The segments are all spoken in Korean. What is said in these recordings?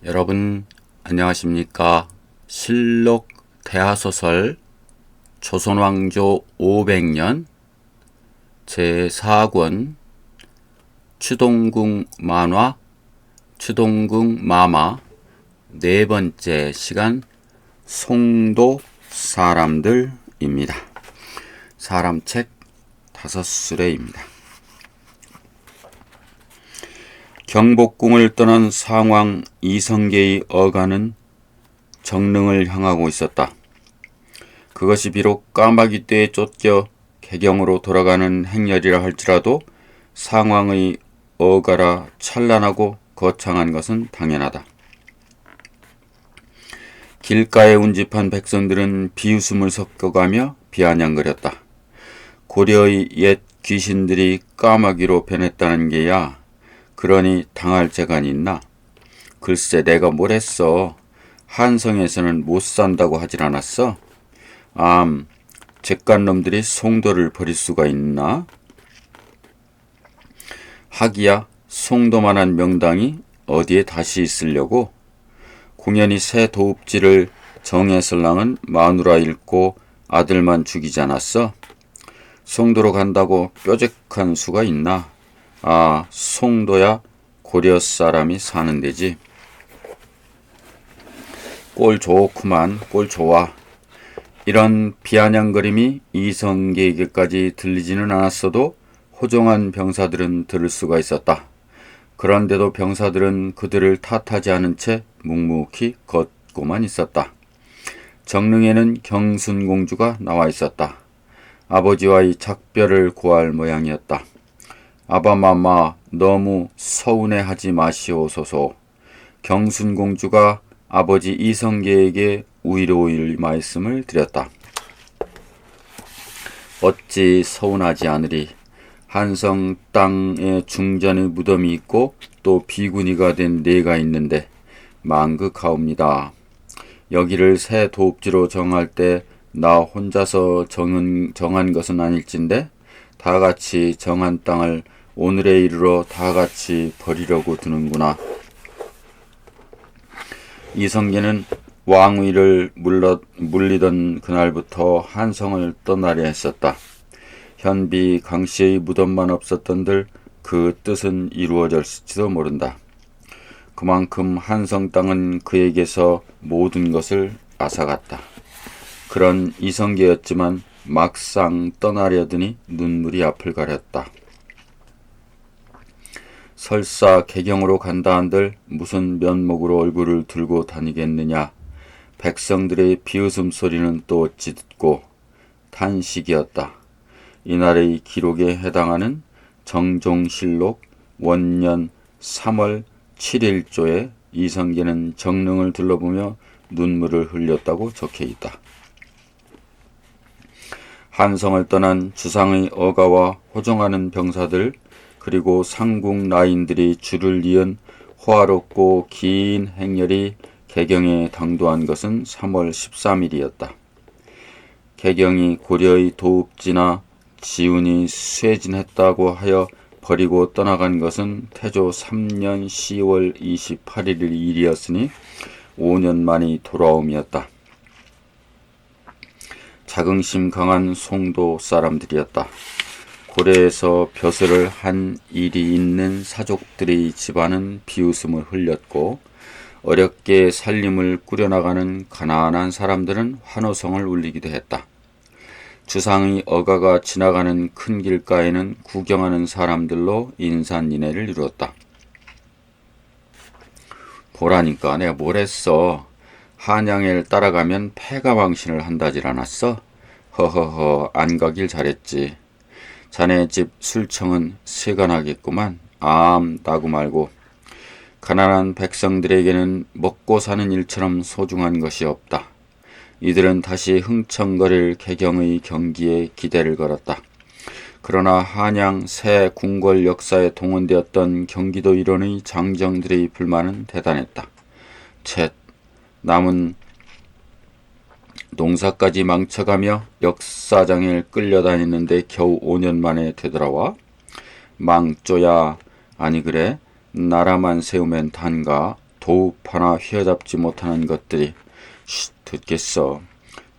여러분 안녕하십니까? 실록 대하소설 조선왕조 500년 제4권 추동궁 만화 추동궁 마마 네 번째 시간 송도 사람들입니다. 사람책 5수레입니다. 경복궁을 떠난 상왕 이성계의 어가는 정릉을 향하고 있었다. 그것이 비록 까마귀 떼에 쫓겨 개경으로 돌아가는 행렬이라 할지라도 상왕의 어가라 찬란하고 거창한 것은 당연하다. 길가에 운집한 백성들은 비웃음을 섞어가며 비아냥거렸다. 고려의 옛 귀신들이 까마귀로 변했다는 게야 그러니 당할 재간이 있나? 글쎄 내가 뭘 했어. 한성에서는 못 산다고 하질 않았어? 잿간놈들이 송도를 버릴 수가 있나? 하기야 송도만한 명당이 어디에 다시 있으려고? 공연히 새 도읍지를 정예설랑은 마누라 잃고 아들만 죽이지 않았어? 송도로 간다고 뾰족한 수가 있나? 송도야 고려 사람이 사는 데지. 꼴 좋구만, 꼴 좋아. 이런 비아냥거림이 이성계에게까지 들리지는 않았어도 호종한 병사들은 들을 수가 있었다. 그런데도 병사들은 그들을 탓하지 않은 채 묵묵히 걷고만 있었다. 정릉에는 경순공주가 나와 있었다. 아버지와의 작별을 고할 모양이었다. 아바마마 너무 서운해하지 마시오소서. 경순공주가 아버지 이성계에게 위로의 말씀을 드렸다. 어찌 서운하지 않으리. 한성 땅에 중전의 무덤이 있고 또 비구니가 된 내가 있는데 망극하옵니다. 여기를 새 도읍지로 정할 때 나 혼자서 정한 것은 아닐진데 다같이 정한 땅을 오늘에 이르러 다같이 버리려고 드는구나. 이성계는 왕위를 물리던 그날부터 한성을 떠나려 했었다. 현비 강씨의 무덤만 없었던들 그 뜻은 이루어졌을지도 모른다. 그만큼 한성 땅은 그에게서 모든 것을 앗아갔다. 그런 이성계였지만 막상 떠나려더니 눈물이 앞을 가렸다. 설사 개경으로 간다 한들 무슨 면목으로 얼굴을 들고 다니겠느냐. 백성들의 비웃음 소리는 또 어찌 듣고 탄식이었다. 이날의 기록에 해당하는 정종실록 원년 3월 7일조에 이성계는 정릉을 둘러보며 눈물을 흘렸다고 적혀있다. 한성을 떠난 주상의 어가와 호종하는 병사들 그리고 상궁 라인들이 줄을 이은 호화롭고 긴 행렬이 개경에 당도한 것은 3월 13일이었다. 개경이 고려의 도읍지나 지운이 쇠진했다고 하여 버리고 떠나간 것은 태조 3년 10월 28일 일이었으니 5년 만이 돌아옴이었다. 자긍심 강한 송도 사람들이었다. 고래에서 벼슬을 한 일이 있는 사족들의 집안은 비웃음을 흘렸고 어렵게 살림을 꾸려나가는 가난한 사람들은 환호성을 울리기도 했다. 주상의 어가가 지나가는 큰 길가에는 구경하는 사람들로 인산인해를 이루었다. 보라니까 내가 뭘 했어. 한양을 따라가면 패가망신을 한다질 않았어? 허허허 안 가길 잘했지. 자네 집 술청은 세간하겠구만. 나고 말고. 가난한 백성들에게는 먹고 사는 일처럼 소중한 것이 없다. 이들은 다시 흥청거릴 개경의 경기에 기대를 걸었다. 그러나 한양 새 궁궐 역사에 동원되었던 경기도 일원의 장정들의 불만은 대단했다. 쳇 남은 농사까지 망쳐가며 역사장을 끌려다니는데 겨우 5년 만에 되돌아와? 망조야 아니 그래 나라만 세우면 단가 도읍 하나 휘어잡지 못하는 것들이. 듣겠어.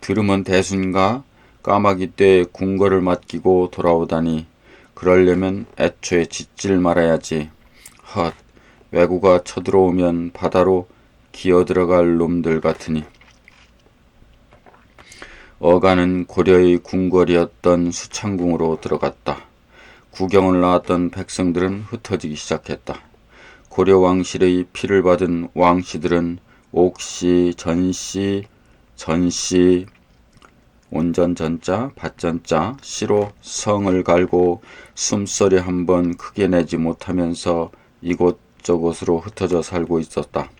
들으면 대순가? 까마귀 떼에 궁궐을 맡기고 돌아오다니. 그러려면 애초에 짓질 말아야지. 헛, 왜구가 쳐들어오면 바다로 기어들어갈 놈들 같으니. 어가는 고려의 궁궐이었던 수창궁으로 들어갔다. 구경을 나왔던 백성들은 흩어지기 시작했다. 고려 왕실의 피를 받은 왕씨들은 옥씨, 전씨, 온전전자, 밭전자, 씨로 성을 갈고 숨소리 한번 크게 내지 못하면서 이곳저곳으로 흩어져 살고 있었다.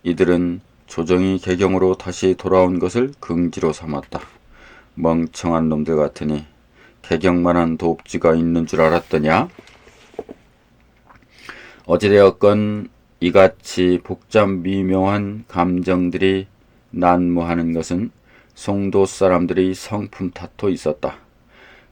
이들은 조정이 개경으로 다시 돌아온 것을 긍지로 삼았다. 멍청한 놈들 같으니 개경만한 도읍지가 있는 줄 알았더냐? 어찌되었건 이같이 복잡 미묘한 감정들이 난무하는 것은 송도 사람들의 성품 탓도 있었다.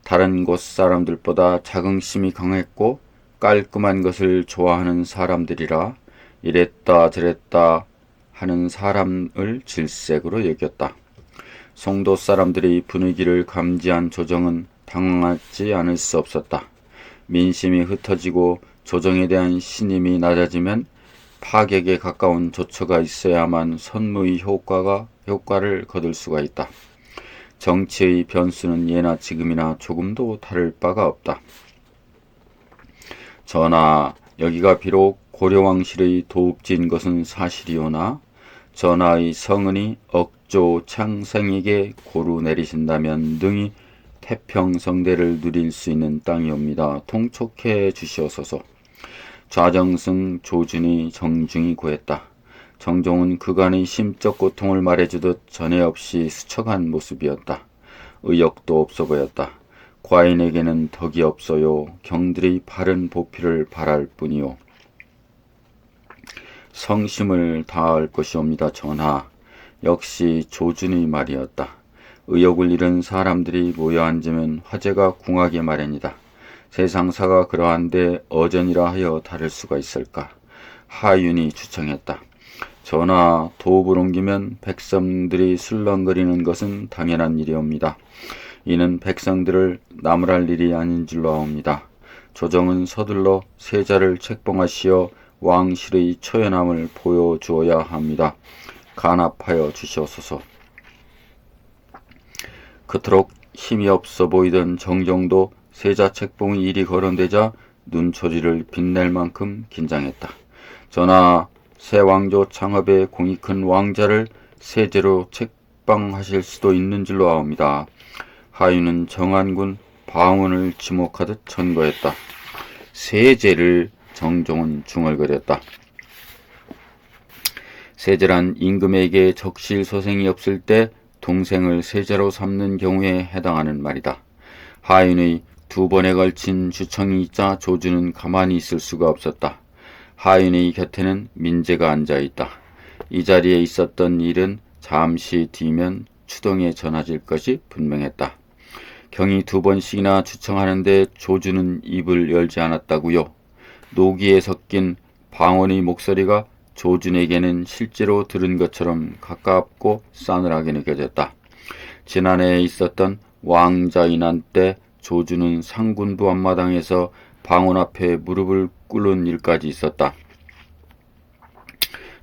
다른 곳 사람들보다 자긍심이 강했고 깔끔한 것을 좋아하는 사람들이라 이랬다 저랬다 하는 사람을 질색으로 여겼다. 송도 사람들의 분위기를 감지한 조정은 당황하지 않을 수 없었다. 민심이 흩어지고 조정에 대한 신임이 낮아지면 파격에 가까운 조처가 있어야만 선무의 효과를 거둘 수가 있다. 정치의 변수는 예나 지금이나 조금도 다를 바가 없다. 전하, 여기가 비록 고려왕실의 도읍지인 것은 사실이오나 전하의 성은이 억조 창생에게 고루 내리신다면 능히 태평성대를 누릴 수 있는 땅이옵니다. 통촉해 주시옵소서. 좌정승 조준이 정중히 구했다. 정종은 그간의 심적 고통을 말해주듯 전에 없이 스쳐간 모습이었다. 의욕도 없어 보였다. 과인에게는 덕이 없어요. 경들의 바른 보필을 바랄 뿐이요. 성심을 다할 것이옵니다, 전하. 역시 조준의 말이었다. 의욕을 잃은 사람들이 모여 앉으면 화제가 궁하게 마련이다. 세상사가 그러한데 어전이라 하여 다를 수가 있을까? 하윤이 추청했다. 전하, 도읍을 옮기면 백성들이 술렁거리는 것은 당연한 일이옵니다. 이는 백성들을 나무랄 일이 아닌 줄로 아옵니다. 조정은 서둘러 세자를 책봉하시어 왕실의 처연함을 보여주어야 합니다. 간합하여 주시옵소서. 그토록 힘이 없어 보이던 정종도 세자 책봉의 일이 거론되자 눈초리를 빛낼 만큼 긴장했다. 전하, 새 왕조 창업에 공이 큰 왕자를 세제로 책봉하실 수도 있는 줄로 아옵니다. 하윤은 정한군 방언을 지목하듯 천거했다. 세제를 정종은 중얼거렸다. 세제란 임금에게 적실소생이 없을 때 동생을 세제로 삼는 경우에 해당하는 말이다. 하윤의 두 번에 걸친 주청이 있자 조준은 가만히 있을 수가 없었다. 하윤의 곁에는 민재가 앉아있다. 이 자리에 있었던 일은 잠시 뒤면 추동에 전해질 것이 분명했다. 경이 두 번씩이나 주청하는데 조준은 입을 열지 않았다고요. 노기에 섞인 방언의 목소리가 조준에게는 실제로 들은 것처럼 가깝고 싸늘하게 느껴졌다. 지난해에 있었던 왕자의 난 때 조준은 상군부 앞마당에서 방언 앞에 무릎을 꿇는 일까지 있었다.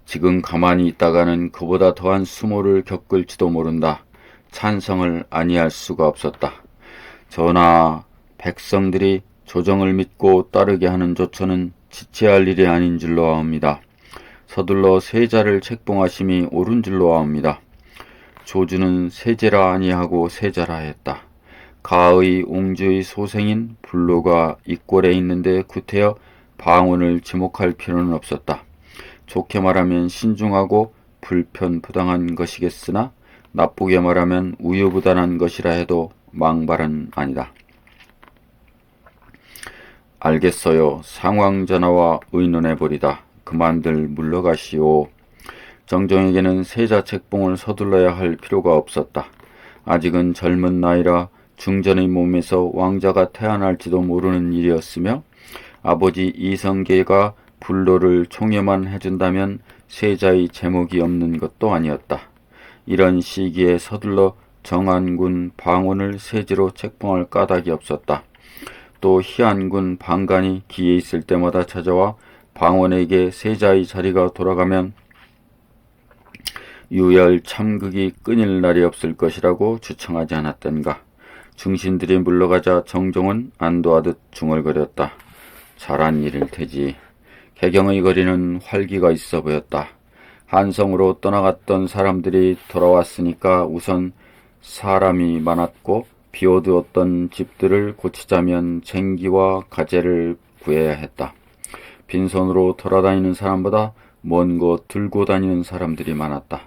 지금 가만히 있다가는 그보다 더한 수모를 겪을지도 모른다. 찬성을 아니할 수가 없었다. 전하, 백성들이 조정을 믿고 따르게 하는 조처는 지체할 일이 아닌 줄로 아옵니다. 서둘러 세자를 책봉하심이 옳은 줄로 아옵니다. 조준은 세제라 아니하고 세자라 했다. 가의 옹주의 소생인 불로가 이꼴에 있는데 구태여 방언을 지목할 필요는 없었다. 좋게 말하면 신중하고 불편부당한 것이겠으나 나쁘게 말하면 우유부단한 것이라 해도 망발은 아니다. 알겠어요. 상황전하와 의논해보리다. 그만들 물러가시오. 정종에게는 세자 책봉을 서둘러야 할 필요가 없었다. 아직은 젊은 나이라 중전의 몸에서 왕자가 태어날지도 모르는 일이었으며 아버지 이성계가 불로를 총회만 해준다면 세자의 제목이 없는 것도 아니었다. 이런 시기에 서둘러 정안군 방언을 세제로 책봉할 까닭이 없었다. 또 희안군 방간이 기회 있을 때마다 찾아와 방언에게 세자의 자리가 돌아가면 유혈 참극이 끊일 날이 없을 것이라고 주청하지 않았던가. 중신들이 물러가자 정종은 안도하듯 중얼거렸다. 잘한 일일 테지. 개경의 거리는 활기가 있어 보였다. 한성으로 떠나갔던 사람들이 돌아왔으니까 우선 사람이 많았고 비워두었던 집들을 고치자면 쟁기와 가재를 구해야 했다. 빈손으로 돌아다니는 사람보다 먼 곳 들고 다니는 사람들이 많았다.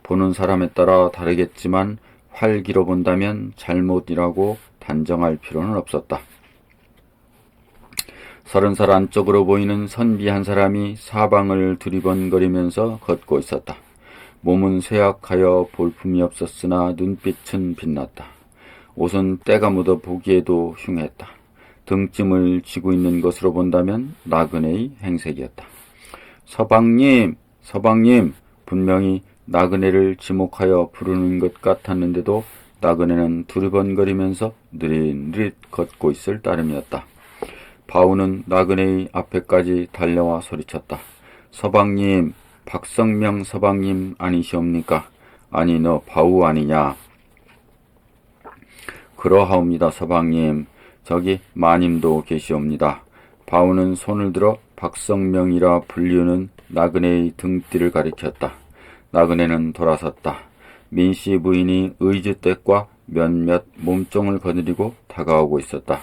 보는 사람에 따라 다르겠지만 활기로 본다면 잘못이라고 단정할 필요는 없었다. 30살 안쪽으로 보이는 선비 한 사람이 사방을 두리번거리면서 걷고 있었다. 몸은 쇠약하여 볼품이 없었으나 눈빛은 빛났다. 옷은 때가 묻어 보기에도 흉했다. 등짐을 쥐고 있는 것으로 본다면 나그네의 행색이었다. 서방님, 서방님, 분명히 나그네를 지목하여 부르는 것 같았는데도 나그네는 두리번거리면서 느릿느릿 걷고 있을 따름이었다. 바우는 나그네의 앞에까지 달려와 소리쳤다. 서방님, 박성명 서방님 아니시옵니까? 아니 너 바우 아니냐? 그러하옵니다 서방님. 저기 마님도 계시옵니다. 바우는 손을 들어 박성명이라 불리우는 나그네의 등띠를 가리켰다. 나그네는 돌아섰다. 민씨 부인이 의주댁과 몇몇 몸종을 거느리고 다가오고 있었다.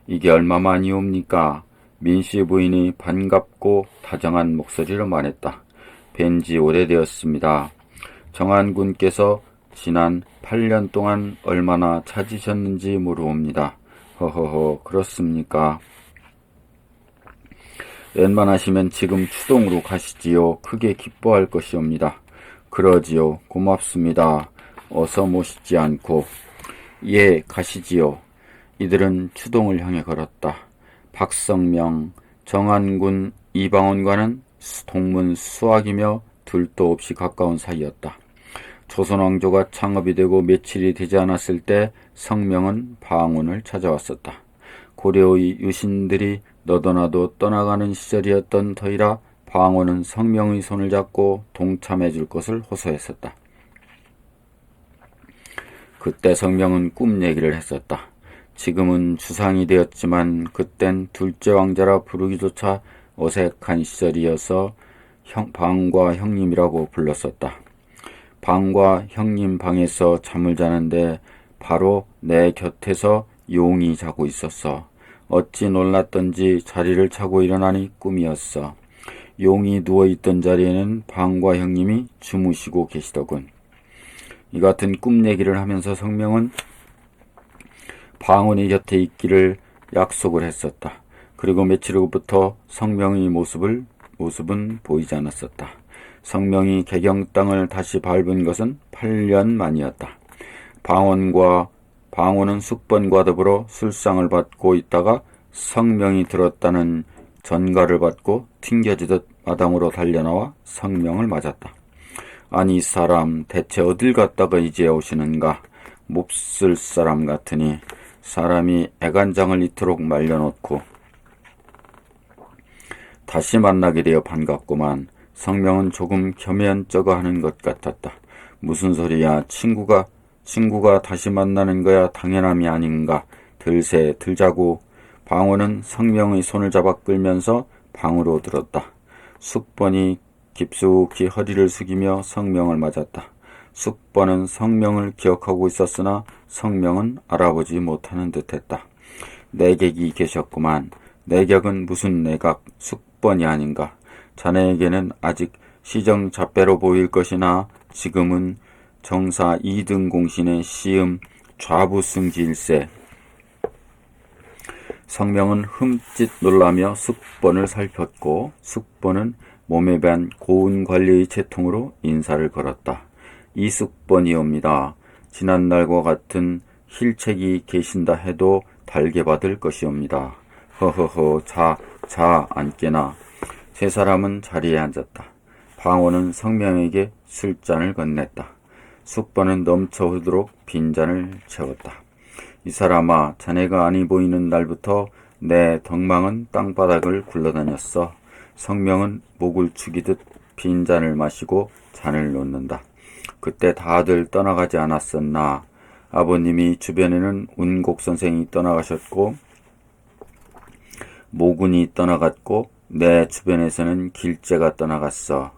이게 얼마만이옵니까? 민씨 부인이 반갑고 다정한 목소리로 말했다. 뵌지 오래되었습니다. 정안군께서 지난 8년 동안 얼마나 찾으셨는지 모르옵니다. 허허허, 그렇습니까? 웬만하시면 지금 추동으로 가시지요. 크게 기뻐할 것이옵니다. 그러지요. 고맙습니다. 어서 모시지 않고. 예, 가시지요. 이들은 추동을 향해 걸었다. 박성명, 정안군 이방원과는 동문 수학이며 둘도 없이 가까운 사이였다. 조선왕조가 창업이 되고 며칠이 되지 않았을 때 성명은 방언을 찾아왔었다. 고려의 유신들이 너도나도 떠나가는 시절이었던 터이라 방언은 성명의 손을 잡고 동참해 줄 것을 호소했었다. 그때 성명은 꿈 얘기를 했었다. 지금은 주상이 되었지만 그땐 둘째 왕자라 부르기조차 어색한 시절이어서 방과 형님이라고 불렀었다. 방과 형님 방에서 잠을 자는데 바로 내 곁에서 용이 자고 있었어. 어찌 놀랐던지 자리를 차고 일어나니 꿈이었어. 용이 누워있던 자리에는 방과 형님이 주무시고 계시더군. 이 같은 꿈 얘기를 하면서 성명은 방언이 곁에 있기를 약속을 했었다. 그리고 며칠 후부터 성명의 모습은 보이지 않았었다. 성명이 개경 땅을 다시 밟은 것은 8년 만이었다. 방언은 숙번과 더불어 술상을 받고 있다가 성명이 들었다는 전가를 받고 튕겨지듯 마당으로 달려나와 성명을 맞았다. 아니 이 사람 대체 어딜 갔다가 이제 오시는가? 몹쓸 사람 같으니 사람이 애간장을 이토록 말려놓고 다시 만나게 되어 반갑구만. 성명은 조금 겸연쩍어 하는 것 같았다. 무슨 소리야? 친구가 다시 만나는 거야 당연함이 아닌가. 들자고. 방언은 성명의 손을 잡아 끌면서 방으로 들었다. 숙번이 깊숙이 허리를 숙이며 성명을 맞았다. 숙번은 성명을 기억하고 있었으나 성명은 알아보지 못하는 듯했다. 내객이 계셨구만. 내격은 무슨 내각, 숙번이 아닌가. 자네에게는 아직 시정잡배로 보일 것이나 지금은 정사 2등 공신의 시음 좌부승지일세. 성명은 흠칫 놀라며 숙번을 살폈고 숙번은 몸에 밴 고운 관리의 채통으로 인사를 걸었다. 이숙번이옵니다. 지난날과 같은 힐책이 계신다 해도 달게 받을 것이옵니다. 허허허, 자, 앉게나. 세 사람은 자리에 앉았다. 방원은 성명에게 술잔을 건넸다. 숙번은 넘쳐 흐르도록 빈잔을 채웠다. 이 사람아, 자네가 아니 보이는 날부터 내 덕망은 땅바닥을 굴러다녔어. 성명은 목을 축이듯 빈잔을 마시고 잔을 놓는다. 그때 다들 떠나가지 않았었나. 아버님이 주변에는 운곡 선생이 떠나가셨고 모군이 떠나갔고 내 주변에서는 길재가 떠나갔어.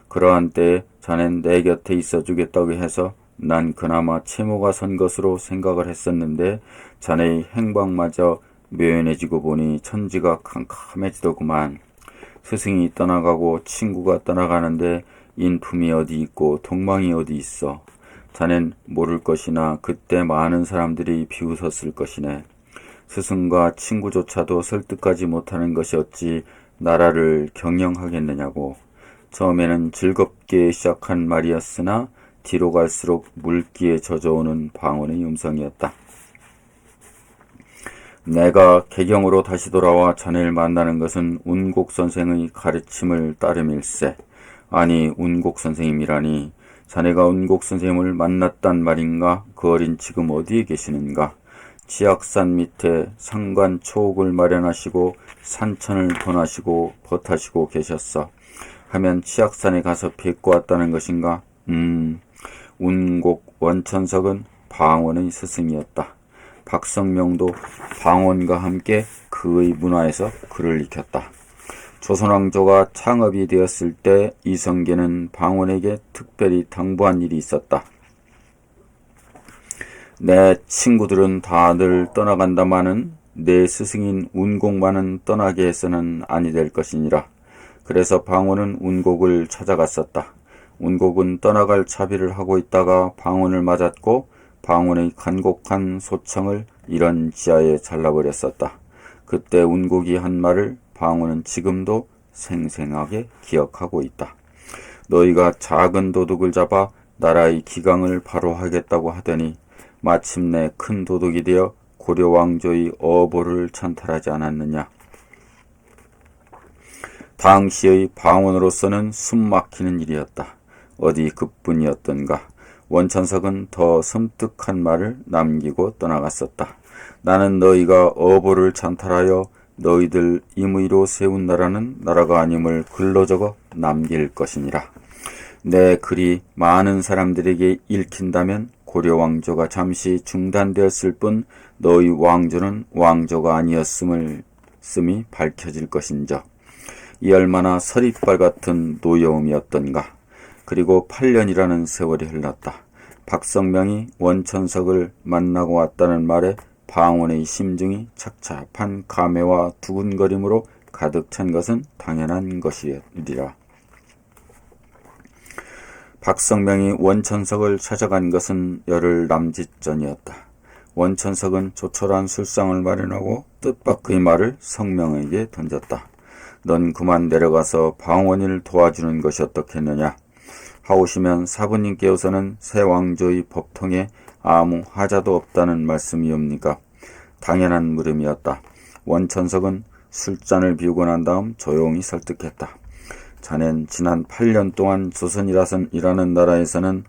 그러한 때에 자넨 내 곁에 있어주겠다고 해서 난 그나마 채모가 선 것으로 생각을 했었는데 자네의 행방마저 묘연해지고 보니 천지가 캄캄해지더구만. 스승이 떠나가고 친구가 떠나가는데 인품이 어디 있고 동망이 어디 있어. 자넨 모를 것이나 그때 많은 사람들이 비웃었을 것이네. 스승과 친구조차도 설득하지 못하는 것이 어찌 나라를 경영하겠느냐고. 처음에는 즐겁게 시작한 말이었으나 뒤로 갈수록 물기에 젖어오는 방언의 음성이었다. 내가 개경으로 다시 돌아와 자네를 만나는 것은 운곡 선생의 가르침을 따름일세. 아니, 운곡 선생님이라니. 자네가 운곡 선생님을 만났단 말인가? 그 어린 지금 어디에 계시는가? 지악산 밑에 상관 초옥을 마련하시고 산천을 번하시고 벗하시고 계셨어. 하면 치악산에 가서 뵙고 왔다는 것인가? 운곡 원천석은 방원의 스승이었다. 박성명도 방원과 함께 그의 문화에서 글을 익혔다. 조선왕조가 창업이 되었을 때 이성계는 방원에게 특별히 당부한 일이 있었다. 내 친구들은 다들 떠나간다마는 내 스승인 운곡만은 떠나게 해서는 아니 될 것이니라. 그래서 방원은 운곡을 찾아갔었다. 운곡은 떠나갈 차비를 하고 있다가 방원을 맞았고 방원의 간곡한 소청을 이런 지하에 잘라버렸었다. 그때 운곡이 한 말을 방원은 지금도 생생하게 기억하고 있다. 너희가 작은 도둑을 잡아 나라의 기강을 바로 하겠다고 하더니 마침내 큰 도둑이 되어 고려 왕조의 어보를 찬탈하지 않았느냐. 당시의 방원으로서는 숨막히는 일이었다. 어디 그뿐이었던가. 원천석은 더 섬뜩한 말을 남기고 떠나갔었다. 나는 너희가 어보를 찬탈하여 너희들 임의로 세운 나라는 나라가 아님을 글로 적어 남길 것이니라. 내 글이 많은 사람들에게 읽힌다면 고려 왕조가 잠시 중단되었을 뿐 너희 왕조는 왕조가 아니었음이 밝혀질 것인저. 이 얼마나 서리빨 같은 노여움이었던가. 그리고 8년이라는 세월이 흘렀다. 박성명이 원천석을 만나고 왔다는 말에 방원의 심중이 착잡한 감회와 두근거림으로 가득 찬 것은 당연한 것이리라. 박성명이 원천석을 찾아간 것은 열흘 남짓 전이었다. 원천석은 조촐한 술상을 마련하고 뜻밖의 말을 성명에게 던졌다. 넌 그만 내려가서 방원을 도와주는 것이 어떻겠느냐. 하오시면 사부님께서는 새 왕조의 법통에 아무 하자도 없다는 말씀이옵니까? 당연한 물음이었다. 원천석은 술잔을 비우고 난 다음 조용히 설득했다. 자넨 지난 8년 동안 조선이라는 나라에서는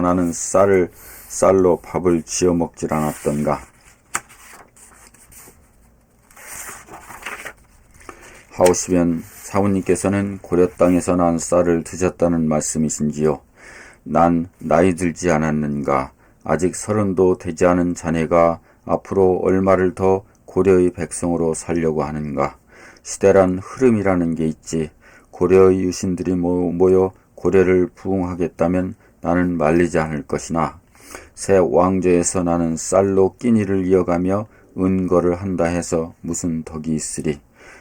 나는 쌀로 밥을 지어 먹질 않았던가. 하오시면 사부님께서는 고려 땅에서 난 쌀을 드셨다는 말씀이신지요? 난 나이 들지 않았는가? 아직 30도 되지 않은 자네가 앞으로 얼마를 더 고려의 백성으로 살려고 하는가? 시대란 흐름이라는 게 있지. 고려의 유신들이 모여 고려를 부흥하겠다면 나는 말리지 않을 것이나 새 왕조에서 나는 쌀로 끼니를 이어가며 은거를 한다 해서 무슨 덕이 있으리.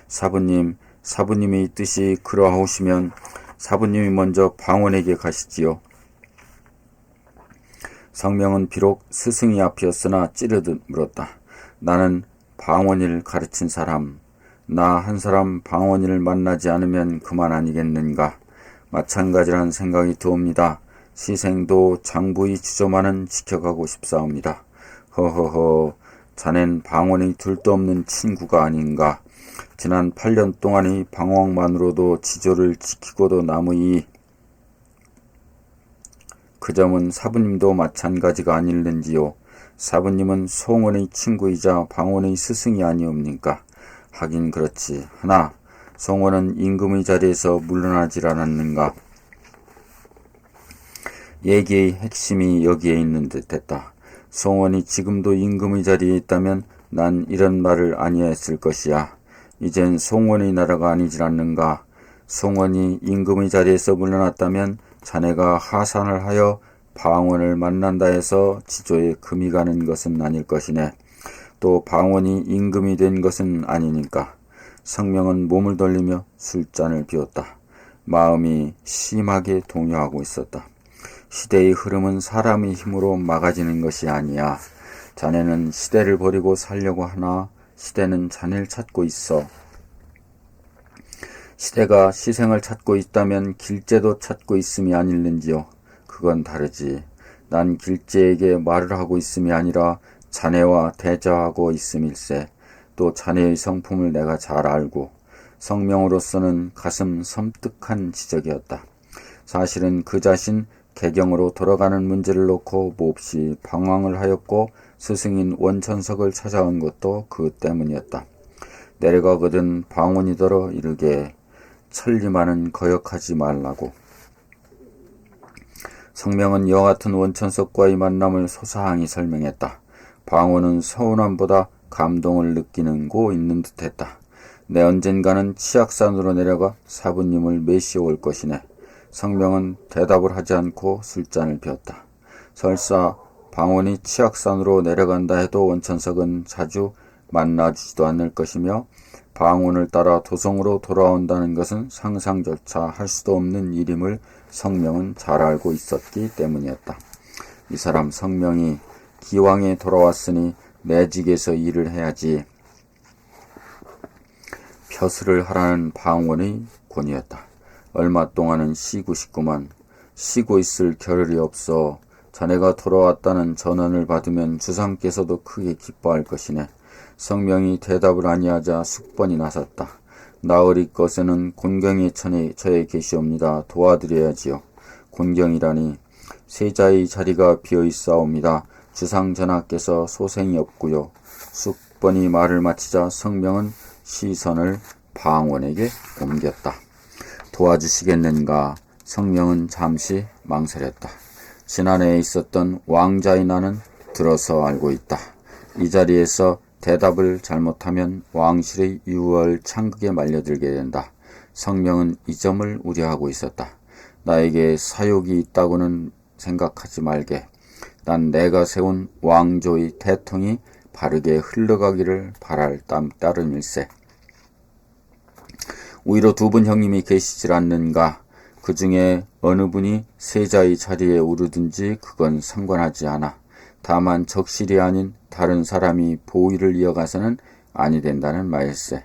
사부님의 뜻이 그러하오시면 사부님이 먼저 방원에게 가시지요. 성명은 비록 스승이 앞이었으나 찌르듯 물었다. 나는 방원이를 가르친 사람, 나 한 사람 방원이를 만나지 않으면 그만 아니겠는가. 마찬가지란 생각이 드옵니다. 시생도 장부의 지조만은 지켜가고 싶사옵니다. 허허허, 자넨 방원의 둘도 없는 친구가 아닌가. 지난 8년 동안의 방황만으로도 지조를 지키고도 남으니 그 점은 사부님도 마찬가지가 아닐는지요. 사부님은 송원의 친구이자 방원의 스승이 아니옵니까? 하긴 그렇지. 하나 송원은 임금의 자리에서 물러나질 않았는가? 얘기의 핵심이 여기에 있는 듯했다. 송원이 지금도 임금의 자리에 있다면 난 이런 말을 아니했을 것이야. 이젠 송원의 나라가 아니질 않는가? 송원이 임금의 자리에서 물러났다면 자네가 하산을 하여 방원을 만난다 해서 지조에 금이 가는 것은 아닐 것이네. 또 방원이 임금이 된 것은 아니니까. 성명은 몸을 돌리며 술잔을 비웠다. 마음이 심하게 동요하고 있었다. 시대의 흐름은 사람의 힘으로 막아지는 것이 아니야. 자네는 시대를 버리고 살려고 하나 시대는 자네를 찾고 있어. 시대가 시생을 찾고 있다면 길제도 찾고 있음이 아닐는지요. 그건 다르지. 난 길제에게 말을 하고 있음이 아니라 자네와 대자하고 있음일세. 또 자네의 성품을 내가 잘 알고 성명으로서는 가슴 섬뜩한 지적이었다. 사실은 그 자신 개경으로 돌아가는 문제를 놓고 몹시 방황을 하였고 스승인 원천석을 찾아온 것도 그 때문이었다. 내려가거든 방언이더러 이르게 천리만은 거역하지 말라고. 성명은 이와 같은 원천석과의 만남을 소사항히 설명했다. 방언은 서운함보다 감동을 느끼는 고 있는 듯했다. 내 언젠가는 치악산으로 내려가 사부님을 메시어 올 것이네. 성명은 대답을 하지 않고 술잔을 비웠다. 설사 방언이 치악산으로 내려간다 해도 원천석은 자주 만나주지도 않을 것이며 방언을 따라 도성으로 돌아온다는 것은 상상조차 할 수도 없는 일임을 성명은 잘 알고 있었기 때문이었다. 이 사람 성명이 기왕에 돌아왔으니 내직에서 일을 해야지. 벼슬을 하라는 방언의 권위였다. 얼마 동안은 쉬고 싶구만. 쉬고 있을 겨를이 없어. 자네가 돌아왔다는 전언을 받으면 주상께서도 크게 기뻐할 것이네. 성명이 대답을 아니하자 숙번이 나섰다. 나으리 것에는 곤경이 처에 계시옵니다. 도와드려야지요. 곤경이라니 세자의 자리가 비어있사옵니다. 주상전하께서 소생이 없고요. 숙번이 말을 마치자 성명은 시선을 방원에게 옮겼다. 도와주시겠는가? 성명은 잠시 망설였다. 지난해에 있었던 왕자의 난은 들어서 알고 있다. 이 자리에서 대답을 잘못하면 왕실의 유월 창극에 말려들게 된다. 성명은 이 점을 우려하고 있었다. 나에게 사욕이 있다고는 생각하지 말게. 난 내가 세운 왕조의 대통이 바르게 흘러가기를 바랄 따름일세. 오히려 두 분 형님이 계시질 않는가? 그 중에 어느 분이 세자의 자리에 오르든지 그건 상관하지 않아. 다만 적실이 아닌 다른 사람이 보위를 이어가서는 아니 된다는 말일세.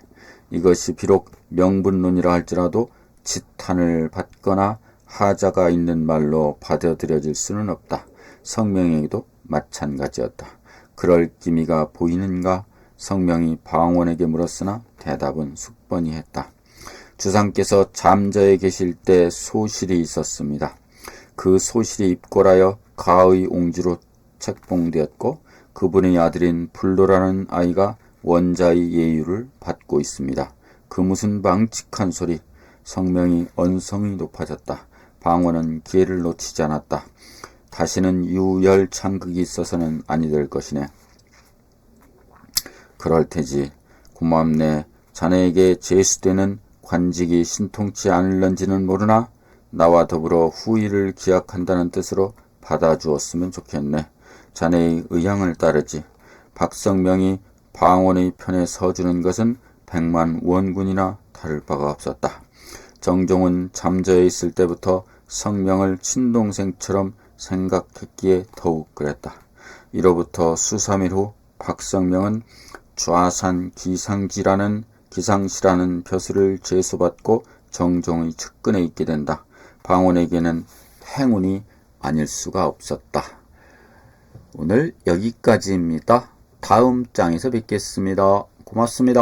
이것이 비록 명분론이라 할지라도 지탄을 받거나 하자가 있는 말로 받아들여질 수는 없다. 성명에게도 마찬가지였다. 그럴 기미가 보이는가? 성명이 방원에게 물었으나 대답은 숙번이 했다. 주상께서 잠자에 계실 때 소실이 있었습니다. 그 소실이 입고라여 가의 옹지로 책봉되었고 그분의 아들인 불로라는 아이가 원자의 예유를 받고 있습니다. 그 무슨 망측한 소리. 성명이 언성이 높아졌다. 방원은 기회를 놓치지 않았다. 다시는 유열 창극이 있어서는 아니 될 것이네. 그럴 테지. 고맙네. 자네에게 제수되는 관직이 신통치 않을런지는 모르나 나와 더불어 후일을 기약한다는 뜻으로 받아주었으면 좋겠네. 자네의 의향을 따르지. 박성명이 방원의 편에 서주는 것은 100만 원군이나 다를 바가 없었다. 정종은 잠자에 있을 때부터 성명을 친동생처럼 생각했기에 더욱 그랬다. 이로부터 수삼일 후 박성명은 좌산 기상시라는 벼슬을 제수받고 정종의 측근에 있게 된다. 방원에게는 행운이 아닐 수가 없었다. 오늘 여기까지입니다. 다음 장에서 뵙겠습니다. 고맙습니다.